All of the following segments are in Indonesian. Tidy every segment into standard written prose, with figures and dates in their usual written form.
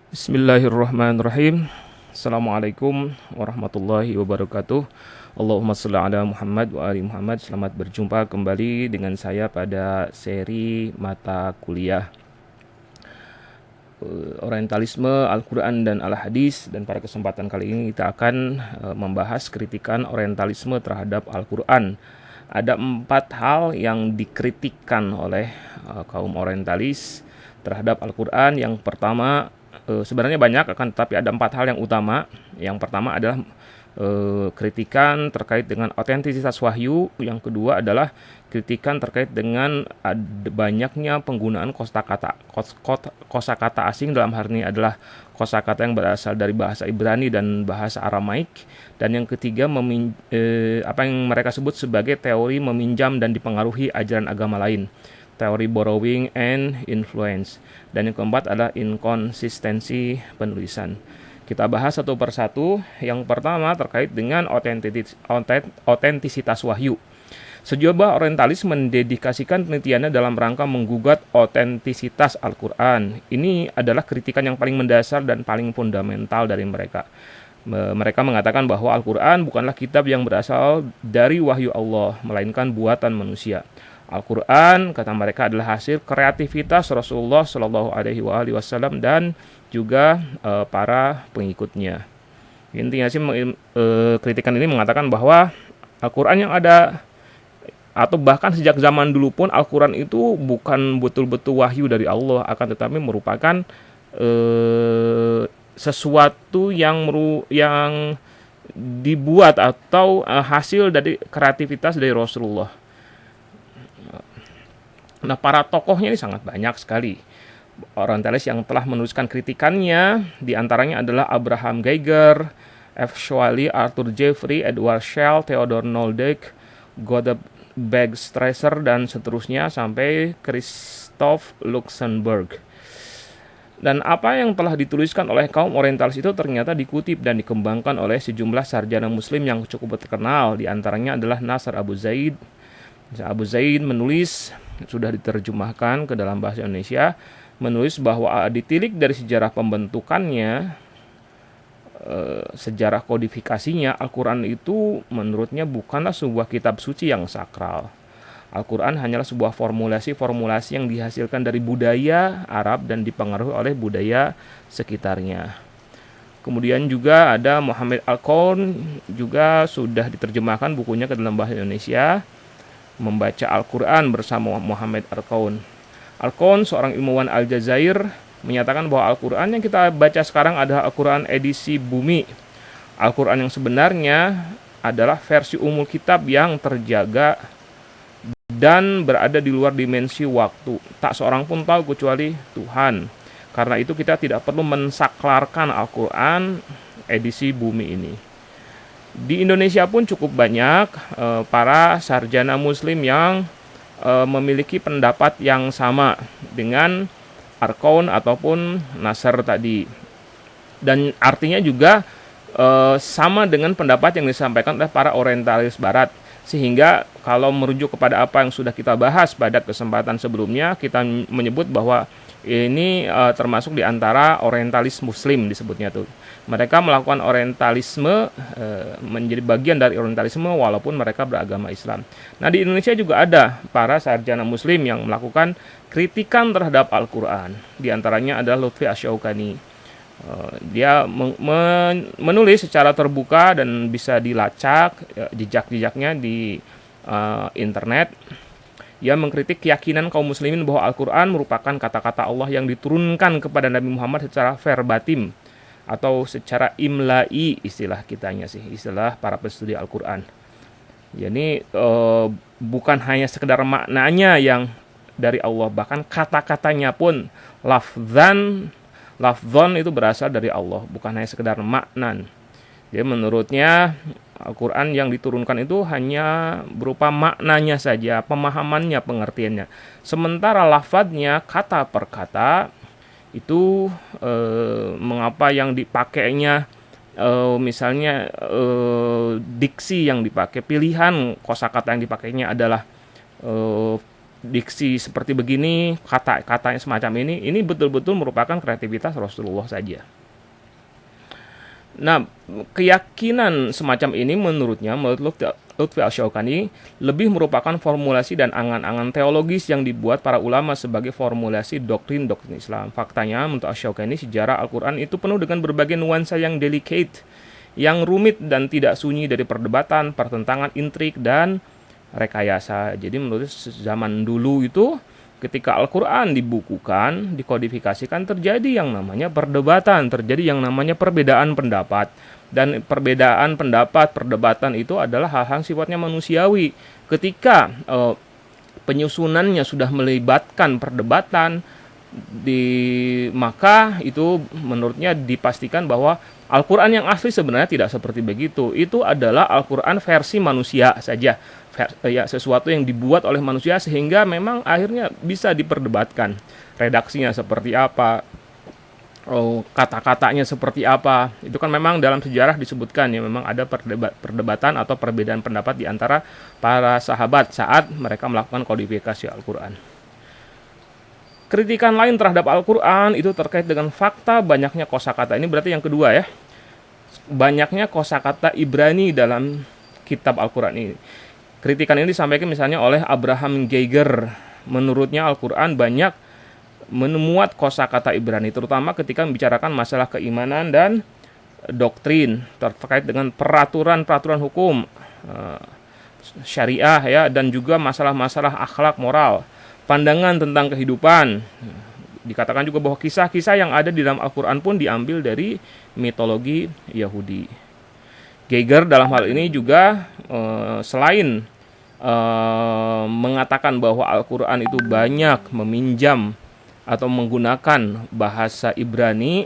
Bismillahirrahmanirrahim. Assalamualaikum warahmatullahi wabarakatuh. Allahumma shalli ala Muhammad wa ali Muhammad. Selamat berjumpa kembali dengan saya pada seri mata kuliah Orientalisme, Al-Quran dan Al-Hadis. Dan pada kesempatan kali ini kita akan membahas kritikan Orientalisme terhadap Al-Quran. Ada 4 hal yang dikritikkan oleh kaum Orientalis terhadap Al-Quran. Yang pertama, sebenarnya banyak, akan tetapi ada 4 hal yang utama. Yang pertama adalah kritikan terkait dengan otentisitas wahyu. Yang kedua adalah kritikan terkait dengan banyaknya penggunaan kosakata asing, dalam hal ini adalah kosakata yang berasal dari bahasa Ibrani dan bahasa Aramaik. Dan yang ketiga, apa yang mereka sebut sebagai teori meminjam dan dipengaruhi ajaran agama lain, teori borrowing and influence. Dan yang keempat adalah inkonsistensi penulisan. Kita bahas satu persatu. Yang pertama terkait dengan otentisitas wahyu. Sejumlah orientalis mendedikasikan penelitiannya dalam rangka menggugat otentisitas Al-Quran. Ini adalah kritikan yang paling mendasar dan paling fundamental dari mereka. Mereka mengatakan bahwa Al-Quran bukanlah kitab yang berasal dari wahyu Allah, melainkan buatan manusia. Al-Quran, kata mereka, adalah hasil kreativitas Rasulullah Shallallahu Alaihi Wasallam dan juga para pengikutnya. Intinya sih, kritikan ini mengatakan bahwa Al-Quran yang ada, atau bahkan sejak zaman dulu pun, Al-Quran itu bukan betul-betul wahyu dari Allah, akan tetapi merupakan sesuatu yang dibuat atau hasil dari kreativitas dari Rasulullah. Nah, para tokohnya ini sangat banyak sekali. Orientalis yang telah menuliskan kritikannya, diantaranya adalah Abraham Geiger, F. Schwally, Arthur Jeffrey, Edward Shell, Theodor Noldek, Godard Bergstresser, dan seterusnya sampai Christoph Luxemburg. Dan apa yang telah dituliskan oleh kaum orientalis itu ternyata dikutip dan dikembangkan oleh sejumlah sarjana muslim yang cukup terkenal. Di antaranya adalah Nasr Abu Zaid. Abu Zaid menulis, sudah diterjemahkan ke dalam bahasa Indonesia, menulis bahwa ditilik dari sejarah pembentukannya, sejarah kodifikasinya, Al-Quran itu menurutnya bukanlah sebuah kitab suci yang sakral. Al-Quran hanyalah sebuah formulasi-formulasi yang dihasilkan dari budaya Arab dan dipengaruhi oleh budaya sekitarnya. Kemudian juga ada Muhammad Al-Qawn, juga sudah diterjemahkan bukunya ke dalam bahasa Indonesia, Membaca Al-Quran bersama Muhammad Al-Qawn. Al-Qawn, seorang ilmuwan Aljazair, menyatakan bahwa Al-Quran yang kita baca sekarang adalah Al-Quran edisi bumi. Al-Quran yang sebenarnya adalah versi umul kitab yang terjaga dan berada di luar dimensi waktu. Tak seorang pun tahu kecuali Tuhan. Karena itu kita tidak perlu mensaklarkan Al-Quran edisi bumi ini. Di Indonesia pun cukup banyak para sarjana muslim yang memiliki pendapat yang sama dengan Al-Qawn ataupun Nasr tadi. Dan artinya juga sama dengan pendapat yang disampaikan oleh para orientalis barat. Sehingga kalau merujuk kepada apa yang sudah kita bahas pada kesempatan sebelumnya, kita menyebut bahwa ini termasuk di antara orientalis muslim disebutnya tuh. Mereka melakukan orientalisme, menjadi bagian dari orientalisme walaupun mereka beragama Islam. Nah, di Indonesia juga ada para sarjana muslim yang melakukan kritikan terhadap Al-Quran. Di antaranya adalah Lutfi Asy-Syaukani. Dia menulis secara terbuka dan bisa dilacak jejak-jejaknya di internet. Ia mengkritik keyakinan kaum muslimin bahwa Al-Quran merupakan kata-kata Allah yang diturunkan kepada Nabi Muhammad secara verbatim atau secara imla'i, istilah kitanya sih, istilah para penstudi Al-Quran. Jadi bukan hanya sekedar maknanya yang dari Allah, bahkan kata-katanya pun lafzon itu berasal dari Allah, bukan hanya sekedar maknan. Jadi menurutnya Al-Quran yang diturunkan itu hanya berupa maknanya saja, pemahamannya, pengertiannya. Sementara lafadznya, kata per kata, itu mengapa yang dipakainya, misalnya diksi yang dipakai, pilihan kosakata yang dipakainya adalah diksi seperti begini, kata-katanya semacam ini betul-betul merupakan kreativitas Rasulullah saja. Nah, keyakinan semacam ini menurut Lutfi Asy-Syaukani lebih merupakan formulasi dan angan-angan teologis yang dibuat para ulama sebagai formulasi doktrin-doktrin Islam. Faktanya, menurut Asy-Syaukani, sejarah Al-Quran itu penuh dengan berbagai nuansa yang delicate, yang rumit dan tidak sunyi dari perdebatan, pertentangan, intrik, dan rekayasa. Jadi menurut zaman dulu itu, ketika Al-Quran dibukukan, dikodifikasikan, terjadi yang namanya perdebatan, terjadi yang namanya perbedaan pendapat. Dan perbedaan pendapat, perdebatan itu adalah hal-hal sifatnya manusiawi. Ketika penyusunannya sudah melibatkan perdebatan, maka itu menurutnya dipastikan bahwa Al-Quran yang asli sebenarnya tidak seperti begitu. Itu adalah Al-Quran versi manusia saja. Sesuatu yang dibuat oleh manusia sehingga memang akhirnya bisa diperdebatkan. Redaksinya seperti apa, kata-katanya seperti apa. Itu kan memang dalam sejarah disebutkan ya, memang ada perdebatan atau perbedaan pendapat di antara para sahabat saat mereka melakukan kodifikasi Al-Quran. Kritikan lain terhadap Al-Quran itu terkait dengan fakta banyaknya kosakata. Ini berarti yang kedua ya. Banyaknya kosakata Ibrani dalam kitab Al-Quran ini. Kritikan ini disampaikan misalnya oleh Abraham Geiger. Menurutnya Al-Quran banyak menemuat kosakata Ibrani, terutama ketika membicarakan masalah keimanan dan doktrin terkait dengan peraturan-peraturan hukum, syariah ya, dan juga masalah-masalah akhlak moral, pandangan tentang kehidupan. Dikatakan juga bahwa kisah-kisah yang ada di dalam Al-Quran pun diambil dari mitologi Yahudi. Geiger dalam hal ini juga selain mengatakan bahwa Al-Quran itu banyak meminjam atau menggunakan bahasa Ibrani,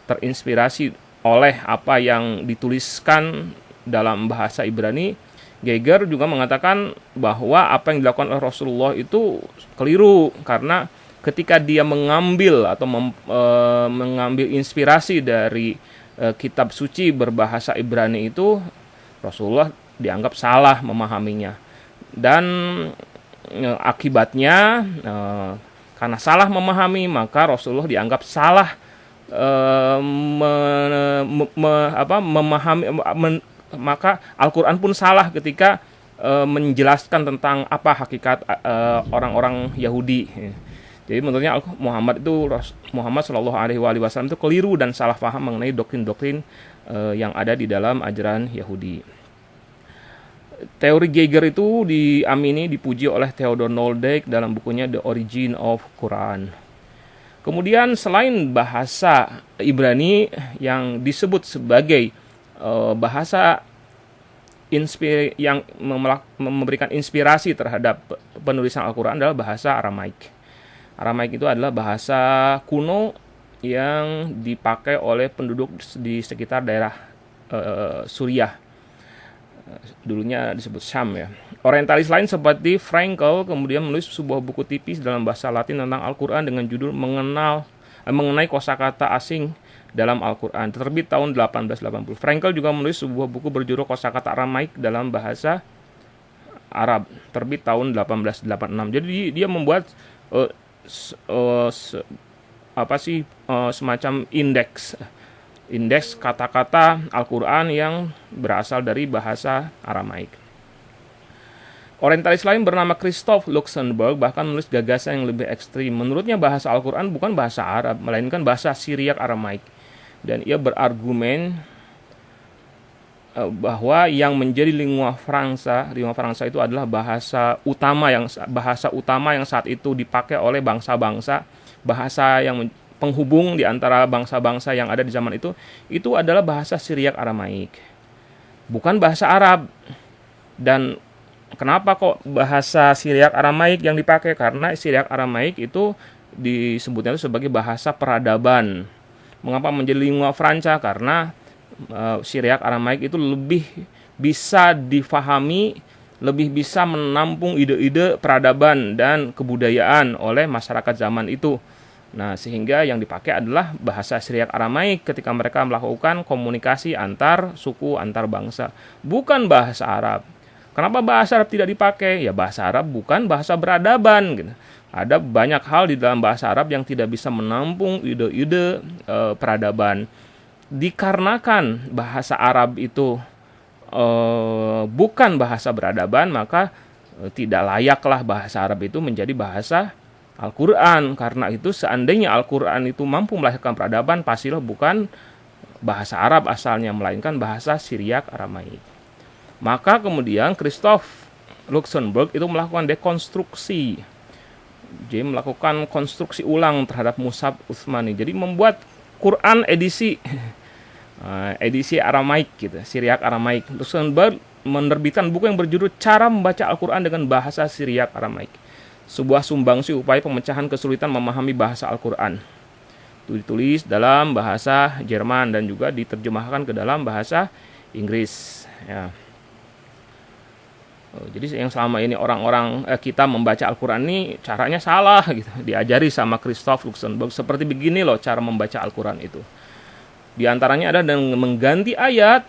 terinspirasi oleh apa yang dituliskan dalam bahasa Ibrani, Geiger juga mengatakan bahwa apa yang dilakukan oleh Rasulullah itu keliru, karena ketika dia mengambil atau mengambil inspirasi dari kitab suci berbahasa Ibrani itu, Rasulullah dianggap salah memahaminya. Dan akibatnya karena salah memahami, maka Rasulullah dianggap salah memahami, maka Al-Quran pun salah ketika menjelaskan tentang apa hakikat orang-orang Yahudi. Jadi menurutnya Muhammad Shallallahu Alaihi Wasallam itu keliru dan salah paham mengenai doktrin-doktrin yang ada di dalam ajaran Yahudi. Teori Geiger itu dipuji oleh Theodor Noldijk dalam bukunya The Origin of Quran. Kemudian selain bahasa Ibrani yang disebut sebagai bahasa yang memberikan inspirasi terhadap penulisan Al-Quran adalah bahasa Aramaik. Aramaik itu adalah bahasa kuno yang dipakai oleh penduduk di sekitar daerah Suriah. Dulunya disebut Syam ya. Orientalis lain seperti Frankel kemudian menulis sebuah buku tipis dalam bahasa Latin tentang Al-Quran dengan judul mengenai kosakata asing dalam Al-Quran, terbit tahun 1880. Frankel juga menulis sebuah buku berjudul Kosakata Aramaik dalam bahasa Arab, terbit tahun 1886. Jadi dia membuat semacam indeks kata-kata Al-Quran yang berasal dari bahasa Aramaik. Orientalis lain bernama Christoph Luxemburg bahkan menulis gagasan yang lebih ekstrim. Menurutnya bahasa Al-Quran bukan bahasa Arab, melainkan bahasa Syriak Aramaik. Dan ia berargumen bahwa yang menjadi lingua franca itu adalah bahasa utama yang saat itu dipakai oleh bangsa-bangsa, bahasa yang penghubung di antara bangsa-bangsa yang ada di zaman itu adalah bahasa Syriak Aramaik, bukan bahasa Arab. Dan kenapa kok bahasa Syriak Aramaik yang dipakai? Karena Syriak Aramaik itu disebutnya itu sebagai bahasa peradaban. Mengapa menjadi lingua franca? Karena Syriak Aramaik itu lebih bisa difahami, lebih bisa menampung ide-ide peradaban dan kebudayaan oleh masyarakat zaman itu. Nah, sehingga yang dipakai adalah bahasa Syriak Aramaik ketika mereka melakukan komunikasi antar suku, antar bangsa, bukan bahasa Arab. Kenapa bahasa Arab tidak dipakai? Ya bahasa Arab bukan bahasa beradaban gitu. Ada banyak hal di dalam bahasa Arab yang tidak bisa menampung ide-ide peradaban. Dikarenakan bahasa Arab itu bukan bahasa beradaban, maka tidak layaklah bahasa Arab itu menjadi bahasa Al-Quran. Karena itu seandainya Al-Quran itu mampu melahirkan peradaban, pastilah bukan bahasa Arab asalnya, melainkan bahasa Syriak Aramaik. Maka kemudian Christoph Luxemburg itu melakukan dekonstruksi. Jadi melakukan konstruksi ulang terhadap Mushaf Utsmani. Jadi membuat Quran edisi Aramaik gitu, Syriak Aramaik. Luxemburg menerbitkan buku yang berjudul Cara Membaca Al-Quran dengan Bahasa Syriak Aramaik. Sebuah sumbangsi upaya pemecahan kesulitan memahami bahasa Al-Quran. Itu ditulis dalam bahasa Jerman dan juga diterjemahkan ke dalam bahasa Inggris. Ya. Jadi yang selama ini orang-orang kita membaca Al-Quran ini caranya salah gitu. Diajari sama Christoph Luxemburg seperti begini loh cara membaca Al-Quran itu. Di antaranya ada dengan mengganti ayat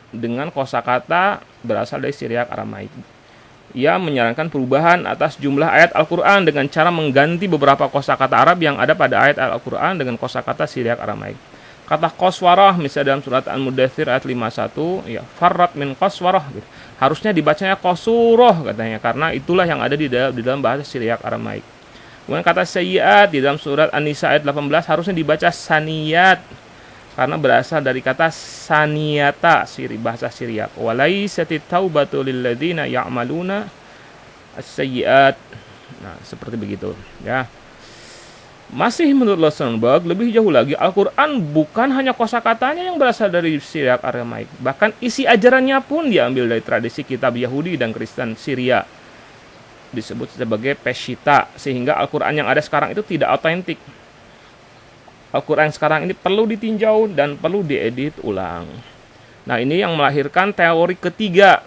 dengan kosakata berasal dari Syriak Aramaik. Ia menyarankan perubahan atas jumlah ayat Al-Quran dengan cara mengganti beberapa kosakata Arab yang ada pada ayat Al-Quran dengan kosakata Syriak Aramaik. Kata qaswarah misalnya dalam surat Al-Mudaththir ayat 51, ya farrat min qaswarah gitu. Harusnya dibacanya qasuroh katanya, karena itulah yang ada di dalam bahasa Syriak Aramaik. Kemudian kata sayyiat di dalam surat An-Nisa ayat 18 harusnya dibaca saniyat, karena berasal dari kata saniyata, bahasa Syriak. Walaisatit taubatu lil ladzina ya'maluna as-sayyiat. Nah, seperti begitu, ya. Masih menurut Luxemburg, lebih jauh lagi, Al-Quran bukan hanya kosakatanya yang berasal dari Syriak Aramaik. Bahkan isi ajarannya pun diambil dari tradisi kitab Yahudi dan Kristen Syria. Disebut sebagai Peshitta, sehingga Al-Quran yang ada sekarang itu tidak otentik. Al-Quran sekarang ini perlu ditinjau dan perlu diedit ulang. Nah, ini yang melahirkan teori ketiga,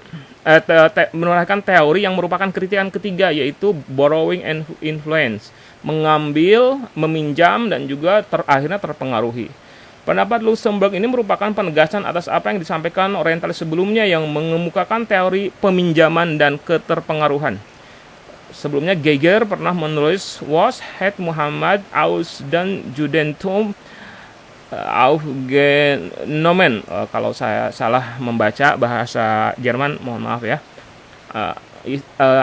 melahirkan teori yang merupakan kritikan ketiga, yaitu borrowing and influence. Mengambil, meminjam, dan juga akhirnya terpengaruhi. Pendapat Luxemburg ini merupakan penegasan atas apa yang disampaikan orientalis sebelumnya yang mengemukakan teori peminjaman dan keterpengaruhan. Sebelumnya Geiger pernah menulis Was het Muhammad aus dan Judentum aufgenommen. Kalau saya salah membaca bahasa Jerman, mohon maaf ya.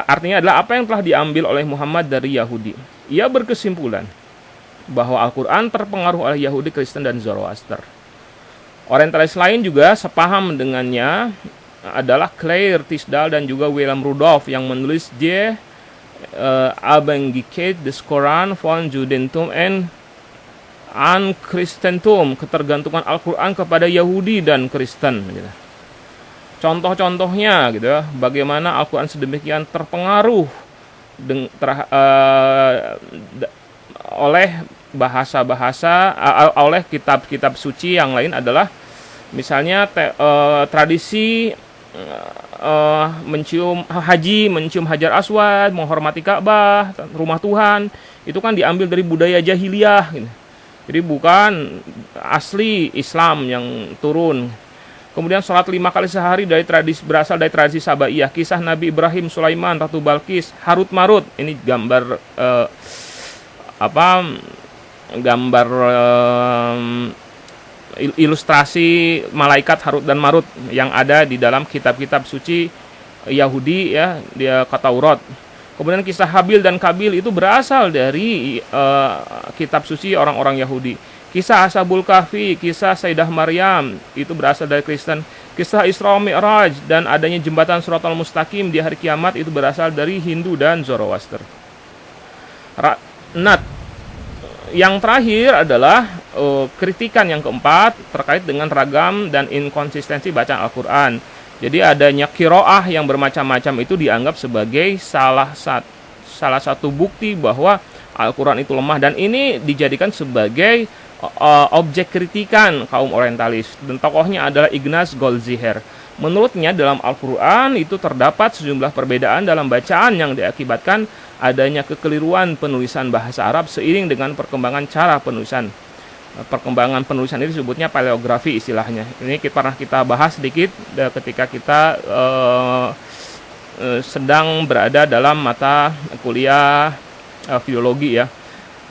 Artinya adalah apa yang telah diambil oleh Muhammad dari Yahudi. Ia berkesimpulan bahwa Al-Quran terpengaruh oleh Yahudi, Kristen, dan Zoroaster. Orientalis lain juga sepaham dengannya adalah Claire Tisdale dan juga William Rudolph yang menulis Die Abhängigkeit des Koran von Judentum and Christentum, ketergantungan Al-Quran kepada Yahudi dan Kristen. Contoh-contohnya gitu ya, bagaimana Al-Quran sedemikian terpengaruh oleh bahasa-bahasa, oleh kitab-kitab suci yang lain adalah misalnya tradisi mencium Hajar Aswad, menghormati Ka'bah, rumah Tuhan, itu kan diambil dari budaya jahiliyah gitu. Jadi bukan asli Islam yang turun. Kemudian sholat 5 kali sehari berasal dari tradisi Sabaiyah. Kisah Nabi Ibrahim, Sulaiman, Ratu Balkis, Harut Marut. Ini gambar ilustrasi malaikat Harut dan Marut yang ada di dalam kitab-kitab suci Yahudi ya, dia Taurat. Kemudian kisah Habil dan Kabil itu berasal dari kitab suci orang-orang Yahudi. Kisah Ashabul Kahfi, kisah Sayyidah Maryam itu berasal dari Kristen. Kisah Isra Mi'raj dan adanya jembatan Shiratal Mustaqim di hari kiamat itu berasal dari Hindu dan Zoroaster. Yang terakhir adalah kritikan yang keempat terkait dengan ragam dan inkonsistensi bacaan Al-Quran. Jadi adanya qiraah yang bermacam-macam itu dianggap sebagai salah satu bukti bahwa Al-Quran itu lemah, dan ini dijadikan sebagai objek kritikan kaum orientalis, dan tokohnya adalah Ignaz Goldziher. Menurutnya dalam Al-Quran itu terdapat sejumlah perbedaan dalam bacaan yang diakibatkan adanya kekeliruan penulisan bahasa Arab seiring dengan perkembangan cara penulisan. Perkembangan penulisan ini disebutnya paleografi istilahnya. Ini pernah kita bahas sedikit ketika kita sedang berada dalam mata kuliah filologi ya.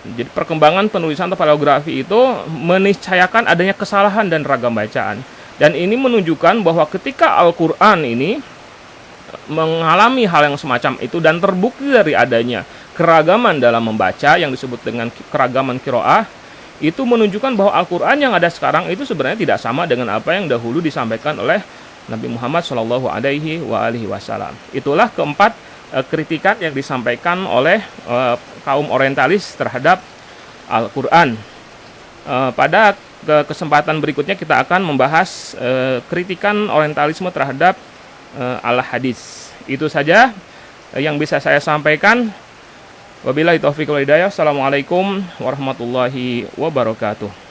Jadi perkembangan penulisan atau paleografi itu meniscayakan adanya kesalahan dan ragam bacaan. Dan ini menunjukkan bahwa ketika Al-Quran ini mengalami hal yang semacam itu dan terbukti dari adanya keragaman dalam membaca yang disebut dengan keragaman qiraah, itu menunjukkan bahwa Al-Quran yang ada sekarang itu sebenarnya tidak sama dengan apa yang dahulu disampaikan oleh Nabi Muhammad SAW. Itulah keempat kritikan yang disampaikan oleh kaum orientalis terhadap Al-Quran. Pada kesempatan berikutnya kita akan membahas kritikan orientalisme terhadap al-hadis. Itu saja yang bisa saya sampaikan. Wabillahi taufiq wal hidayah. Assalamualaikum warahmatullahi wabarakatuh.